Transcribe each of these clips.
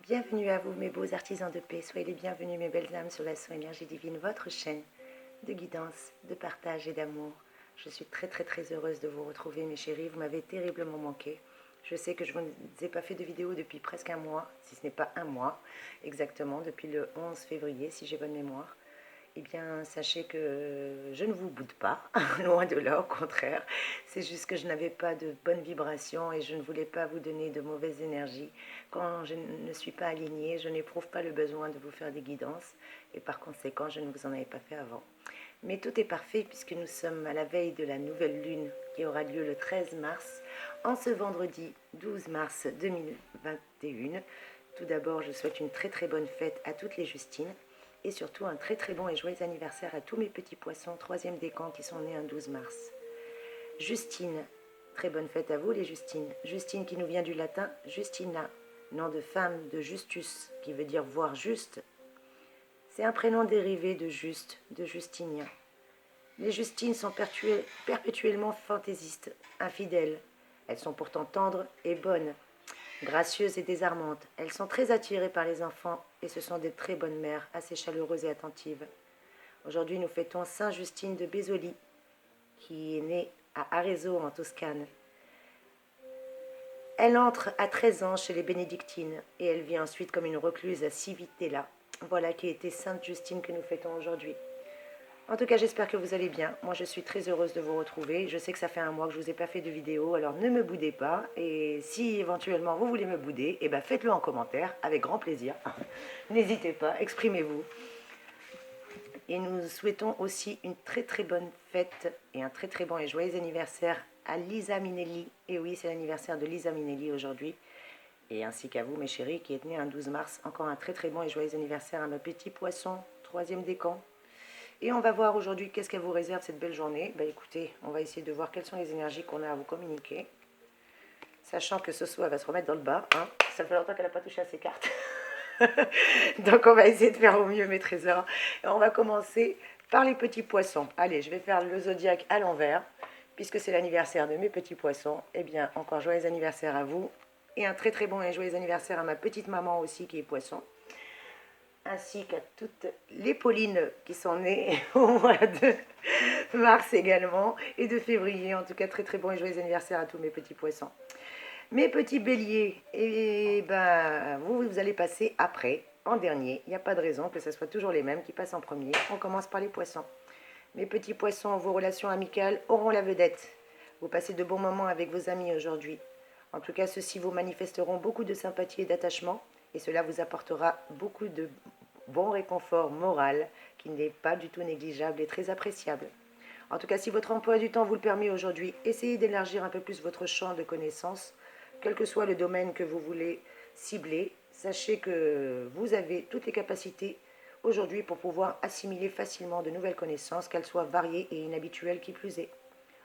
Bienvenue à vous mes beaux artisans de paix, soyez les bienvenus mes belles âmes sur la Son Énergie Divine, votre chaîne de guidance, de partage et d'amour. Je suis très heureuse de vous retrouver mes chéris, vous m'avez terriblement manqué. Je sais que je ne vous ai pas fait de vidéo depuis presque un mois, si ce n'est pas un mois exactement, depuis le 11 février si j'ai bonne mémoire. Eh bien, sachez que je ne vous boude pas, loin de là, au contraire. C'est juste que je n'avais pas de bonnes vibrations et je ne voulais pas vous donner de mauvaises énergies. Quand je ne suis pas alignée, je n'éprouve pas le besoin de vous faire des guidances et par conséquent, je ne vous en avais pas fait avant. Mais tout est parfait puisque nous sommes à la veille de la nouvelle lune qui aura lieu le 13 mars, en ce vendredi 12 mars 2021. Tout d'abord, je souhaite une très bonne fête à toutes les Justines. Et surtout un très bon et joyeux anniversaire à tous mes petits poissons, 3e décan, qui sont nés un 12 mars. Justine, très bonne fête à vous les Justines. Justine qui nous vient du latin Justina, nom de femme de Justus, qui veut dire voir juste. C'est un prénom dérivé de juste, de Justinien. Les Justines sont perpétuellement fantaisistes, infidèles. Elles sont pourtant tendres et bonnes, gracieuses et désarmantes. Elles sont très attirées par les enfants et ce sont des très bonnes mères, assez chaleureuses et attentives. Aujourd'hui, nous fêtons Sainte Justine de Bézoli, qui est née à Arezzo, en Toscane. Elle entre à 13 ans chez les bénédictines et elle vit ensuite comme une recluse à Civitella. Voilà qui était Sainte Justine que nous fêtons aujourd'hui. En tout cas, j'espère que vous allez bien. Moi, je suis très heureuse de vous retrouver. Je sais que ça fait un mois que je ne vous ai pas fait de vidéo, alors ne me boudez pas. Et si éventuellement vous voulez me bouder, eh ben faites-le en commentaire, avec grand plaisir. N'hésitez pas, exprimez-vous. Et nous souhaitons aussi une très bonne fête et un très bon et joyeux anniversaire à Lisa Minelli. Et oui, c'est l'anniversaire de Lisa Minelli aujourd'hui. Et ainsi qu'à vous, mes chéris, qui êtes nés un 12 mars. Encore un très bon et joyeux anniversaire à nos petits poissons, 3e décan. Et on va voir aujourd'hui qu'est-ce qu'elle vous réserve cette belle journée. Bah écoutez, on va essayer de voir quelles sont les énergies qu'on a à vous communiquer. Sachant que ce soir, elle va se remettre dans le bas. Hein. Ça fait longtemps qu'elle n'a pas touché à ses cartes. Donc on va essayer de faire au mieux mes trésors. Et on va commencer par les petits poissons. Allez, je vais faire le zodiaque à l'envers. Puisque c'est l'anniversaire de mes petits poissons. Eh bien, encore joyeux anniversaire à vous. Et un très bon et joyeux anniversaire à ma petite maman aussi qui est poisson. Ainsi qu'à toutes les Paulines qui sont nées au mois de mars également, et de février. En tout cas, très bon et joyeux anniversaire à tous mes petits poissons. Mes petits béliers, eh ben, vous allez passer après, en dernier. Il n'y a pas de raison que ce soit toujours les mêmes qui passent en premier. On commence par les poissons. Mes petits poissons, vos relations amicales auront la vedette. Vous passez de bons moments avec vos amis aujourd'hui. En tout cas, ceux-ci vous manifesteront beaucoup de sympathie et d'attachement. Et cela vous apportera beaucoup de bon réconfort moral qui n'est pas du tout négligeable et très appréciable. En tout cas, si votre emploi du temps vous le permet aujourd'hui, essayez d'élargir un peu plus votre champ de connaissances, quel que soit le domaine que vous voulez cibler. Sachez que vous avez toutes les capacités aujourd'hui pour pouvoir assimiler facilement de nouvelles connaissances, qu'elles soient variées et inhabituelles qui plus est.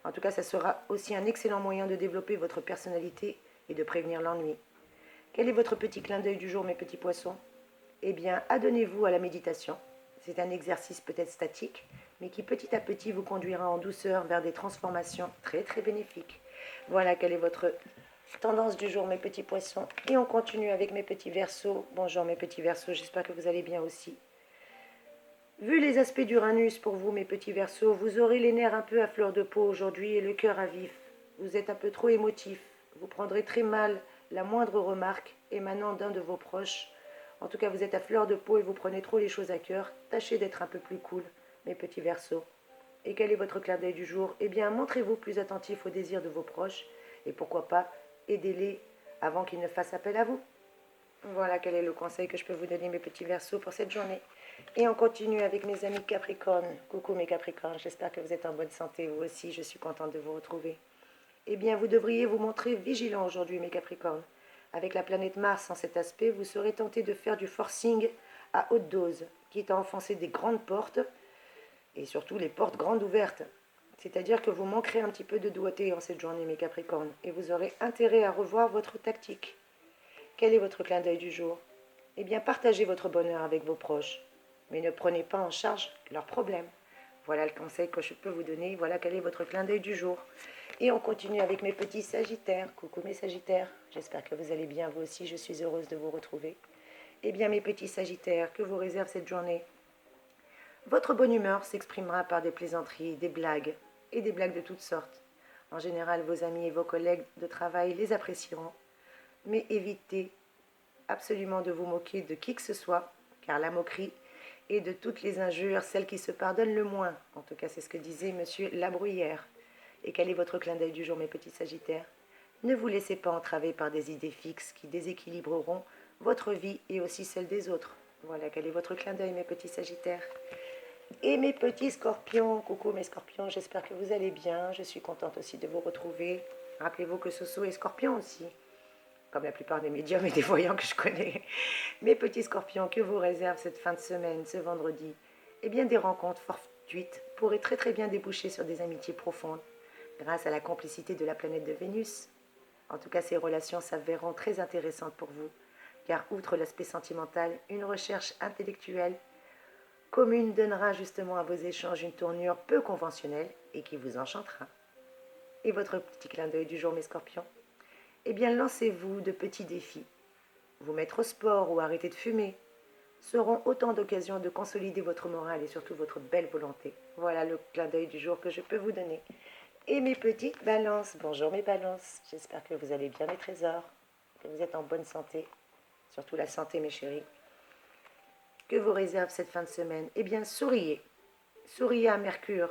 En tout cas, ça sera aussi un excellent moyen de développer votre personnalité et de prévenir l'ennui. Quel est votre petit clin d'œil du jour, mes petits poissons? Eh bien, adonnez-vous à la méditation. C'est un exercice peut-être statique, mais qui petit à petit vous conduira en douceur vers des transformations très bénéfiques. Voilà quelle est votre tendance du jour, mes petits poissons. Et on continue avec mes petits verceaux. Bonjour mes petits verceaux, j'espère que vous allez bien aussi. Vu les aspects d'Uranus pour vous, mes petits verceaux, vous aurez les nerfs un peu à fleur de peau aujourd'hui et le cœur à vif. Vous êtes un peu trop émotif. Vous prendrez très mal la moindre remarque émanant d'un de vos proches. En tout cas, vous êtes à fleur de peau et vous prenez trop les choses à cœur. Tâchez d'être un peu plus cool, mes petits verceaux. Et quel est votre clin d'œil du jour? Eh bien, montrez-vous plus attentif aux désirs de vos proches et pourquoi pas, aidez-les avant qu'ils ne fassent appel à vous. Voilà quel est le conseil que je peux vous donner, mes petits verceaux, pour cette journée. Et on continue avec mes amis Capricornes. Coucou mes Capricornes, j'espère que vous êtes en bonne santé, vous aussi, je suis contente de vous retrouver. Eh bien, vous devriez vous montrer vigilant aujourd'hui, mes Capricornes. Avec la planète Mars en cet aspect, vous serez tenté de faire du forcing à haute dose, quitte à enfoncer des grandes portes, et surtout les portes grandes ouvertes. C'est-à-dire que vous manquerez un petit peu de doigté en cette journée, mes Capricornes, et vous aurez intérêt à revoir votre tactique. Quel est votre clin d'œil du jour? Eh bien, partagez votre bonheur avec vos proches, mais ne prenez pas en charge leurs problèmes. Voilà le conseil que je peux vous donner. Voilà quel est votre clin d'œil du jour. Et on continue avec mes petits sagittaires. Coucou mes sagittaires. J'espère que vous allez bien, vous aussi. Je suis heureuse de vous retrouver. Eh bien, mes petits sagittaires, que vous réserve cette journée? Votre bonne humeur s'exprimera par des plaisanteries, des blagues, et des blagues de toutes sortes. En général, vos amis et vos collègues de travail les apprécieront, mais évitez absolument de vous moquer de qui que ce soit, car la moquerie est de toutes les injures celle qui se pardonne le moins. En tout cas, c'est ce que disait monsieur Labruyère. Et quel est votre clin d'œil du jour, mes petits sagittaires? Ne vous laissez pas entraver par des idées fixes qui déséquilibreront votre vie et aussi celle des autres. Voilà, quel est votre clin d'œil, mes petits sagittaires? Et mes petits scorpions, coucou mes scorpions, j'espère que vous allez bien. Je suis contente aussi de vous retrouver. Rappelez-vous que Soso est scorpion aussi, comme la plupart des médiums et des voyants que je connais. Mes petits scorpions, que vous réserve cette fin de semaine, ce vendredi? Eh bien, des rencontres fortuites pourraient très très bien déboucher sur des amitiés profondes, grâce à la complicité de la planète de Vénus. En tout cas, ces relations s'avéreront très intéressantes pour vous, car outre l'aspect sentimental, une recherche intellectuelle commune donnera justement à vos échanges une tournure peu conventionnelle et qui vous enchantera. Et votre petit clin d'œil du jour, mes scorpions? Eh bien, lancez-vous de petits défis. Vous mettre au sport ou arrêter de fumer seront autant d'occasions de consolider votre morale et surtout votre belle volonté. Voilà le clin d'œil du jour que je peux vous donner. Et mes petites balances, bonjour mes balances, j'espère que vous allez bien mes trésors, que vous êtes en bonne santé, surtout la santé mes chéris. Que vous réserve cette fin de semaine? Eh bien, souriez. Souriez à Mercure,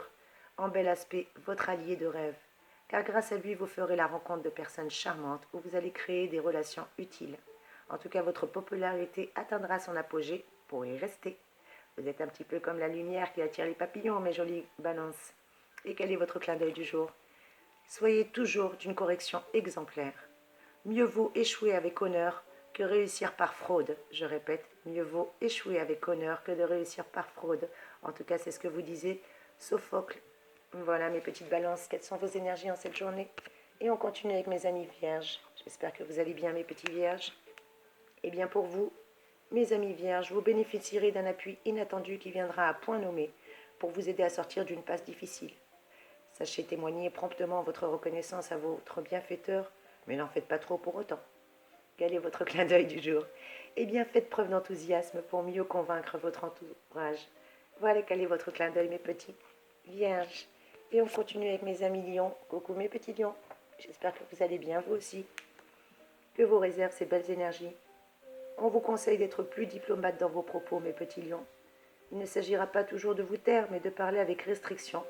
en bel aspect, votre allié de rêve. Car grâce à lui, vous ferez la rencontre de personnes charmantes où vous allez créer des relations utiles. En tout cas, votre popularité atteindra son apogée pour y rester. Vous êtes un petit peu comme la lumière qui attire les papillons, mes jolies balances. Et quel est votre clin d'œil du jour? Soyez toujours d'une correction exemplaire. Mieux vaut échouer avec honneur que réussir par fraude. Je répète, mieux vaut échouer avec honneur que de réussir par fraude. En tout cas, c'est ce que vous disiez, Sophocle. Voilà mes petites balances, quelles sont vos énergies en cette journée? Et on continue avec mes amis vierges. J'espère que vous allez bien mes petits vierges. Et bien pour vous, mes amis vierges, vous bénéficierez d'un appui inattendu qui viendra à point nommé pour vous aider à sortir d'une passe difficile. Sachez témoigner promptement votre reconnaissance à votre bienfaiteur, mais n'en faites pas trop pour autant. Quel est votre clin d'œil du jour? Eh bien, faites preuve d'enthousiasme pour mieux convaincre votre entourage. Voilà quel est votre clin d'œil, mes petits vierges. Et on continue avec mes amis lions. Coucou mes petits lions. J'espère que vous allez bien, vous aussi. Que vous réservent ces belles énergies? On vous conseille d'être plus diplomate dans vos propos, mes petits lions. Il ne s'agira pas toujours de vous taire, mais de parler avec restriction,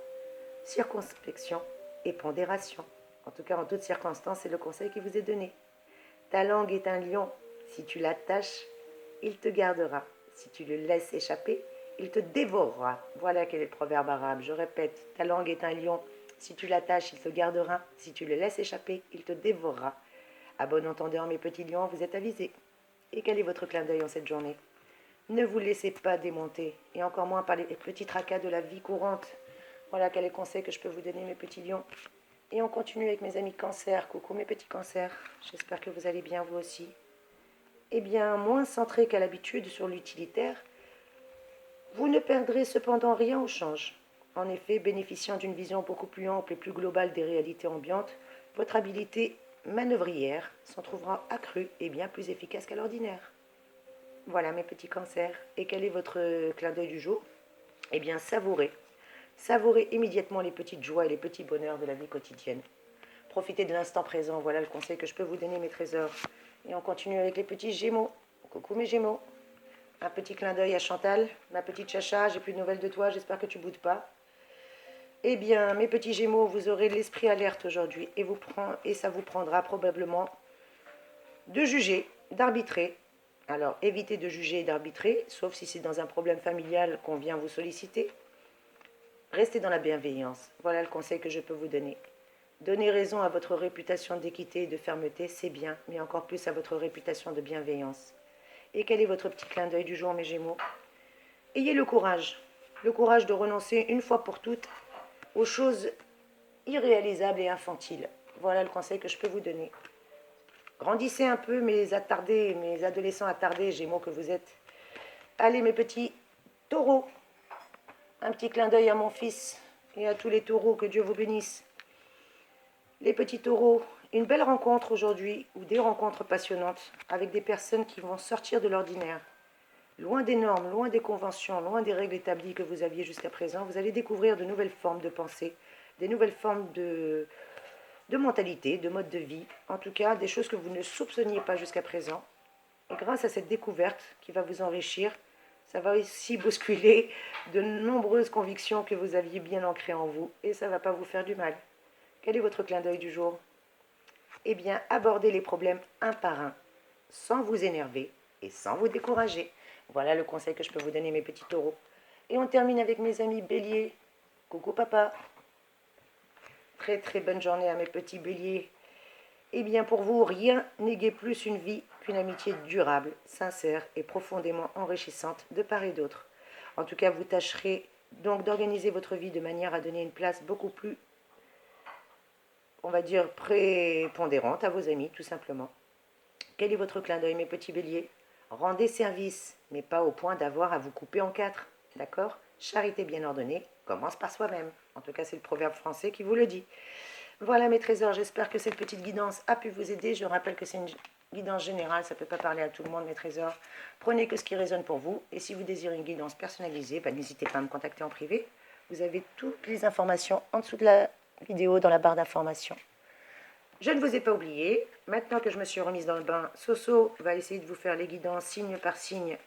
circonspection et pondération. En tout cas, en toutes circonstances, c'est le conseil qui vous est donné. Ta langue est un lion. Si tu l'attaches, il te gardera. Si tu le laisses échapper, il te dévorera. Voilà quel est le proverbe arabe. Je répète, ta langue est un lion. Si tu l'attaches, il te gardera. Si tu le laisses échapper, il te dévorera. À bon entendeur, mes petits lions, vous êtes avisés. Et quel est votre clin d'œil en cette journée? Ne vous laissez pas démonter, et encore moins par les petits tracas de la vie courante. Voilà quel est le conseil que je peux vous donner, mes petits lions. Et on continue avec mes amis cancers. Coucou mes petits cancers, j'espère que vous allez bien vous aussi. Eh bien, moins centré qu'à l'habitude sur l'utilitaire, vous ne perdrez cependant rien au change. En effet, bénéficiant d'une vision beaucoup plus ample et plus globale des réalités ambiantes, votre habileté manœuvrière s'en trouvera accrue et bien plus efficace qu'à l'ordinaire. Voilà mes petits cancers. Et quel est votre clin d'œil du jour? Eh bien, savourez. Savourez immédiatement les petites joies et les petits bonheurs de la vie quotidienne. Profitez de l'instant présent, voilà le conseil que je peux vous donner, mes trésors. Et on continue avec les petits gémeaux. Coucou mes gémeaux. Un petit clin d'œil à Chantal, ma petite chacha, j'ai plus de nouvelles de toi, j'espère que tu boudes pas. Eh bien, mes petits gémeaux, vous aurez l'esprit alerte aujourd'hui et ça vous prendra probablement de juger, d'arbitrer. Alors, évitez de juger et d'arbitrer, sauf si c'est dans un problème familial qu'on vient vous solliciter. Restez dans la bienveillance, voilà le conseil que je peux vous donner. Donner raison à votre réputation d'équité et de fermeté, c'est bien, mais encore plus à votre réputation de bienveillance. Et quel est votre petit clin d'œil du jour, mes gémeaux? Ayez le courage de renoncer une fois pour toutes aux choses irréalisables et infantiles. Voilà le conseil que je peux vous donner. Grandissez un peu, mes attardés, mes adolescents attardés, gémeaux que vous êtes. Allez, mes petits taureaux, un petit clin d'œil à mon fils et à tous les taureaux, que Dieu vous bénisse. Les petits taureaux, Une belle rencontre aujourd'hui, ou des rencontres passionnantes, avec des personnes qui vont sortir de l'ordinaire. Loin des normes, loin des conventions, loin des règles établies que vous aviez jusqu'à présent, vous allez découvrir de nouvelles formes de pensée, des nouvelles formes de mentalité, de mode de vie, en tout cas des choses que vous ne soupçonniez pas jusqu'à présent. Et grâce à cette découverte qui va vous enrichir, ça va aussi bousculer de nombreuses convictions que vous aviez bien ancrées en vous et ça ne va pas vous faire du mal. Quel est votre clin d'œil du jour? Eh bien, abordez les problèmes un par un, sans vous énerver et sans vous décourager. Voilà le conseil que je peux vous donner, mes petits taureaux. Et on termine avec mes amis béliers. Coucou papa. Très très bonne journée à mes petits béliers. Eh bien pour vous, rien n'égaye plus une vie qu'une amitié durable, sincère et profondément enrichissante de part et d'autre. En tout cas, vous tâcherez donc d'organiser votre vie de manière à donner une place beaucoup plus, on va dire, prépondérante à vos amis, tout simplement. Quel est votre clin d'œil, mes petits béliers? Rendez service, mais pas au point d'avoir à vous couper en quatre, d'accord? Charité bien ordonnée commence par soi-même. En tout cas, c'est le proverbe français qui vous le dit. Voilà mes trésors, j'espère que cette petite guidance a pu vous aider. Je rappelle que c'est une guidance générale, ça ne peut pas parler à tout le monde, mes trésors. Prenez que ce qui résonne pour vous. Et si vous désirez une guidance personnalisée, n'hésitez pas à me contacter en privé. Vous avez toutes les informations en dessous de la vidéo dans la barre d'informations. Je ne vous ai pas oublié. Maintenant que je me suis remise dans le bain, Soso va essayer de vous faire les guidances signe par signe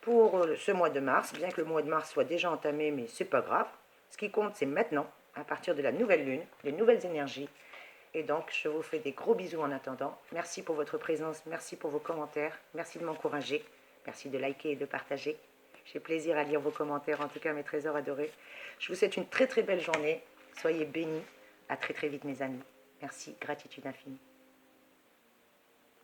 pour ce mois de mars, bien que le mois de mars soit déjà entamé, mais c'est pas grave. Ce qui compte, c'est maintenant, à partir de la nouvelle lune, les nouvelles énergies. Et donc, je vous fais des gros bisous en attendant. Merci pour votre présence, merci pour vos commentaires, merci de m'encourager, merci de liker et de partager. J'ai plaisir à lire vos commentaires, en tout cas mes trésors adorés. Je vous souhaite une très très belle journée. Soyez bénis. À très très vite mes amis. Merci, gratitude infinie.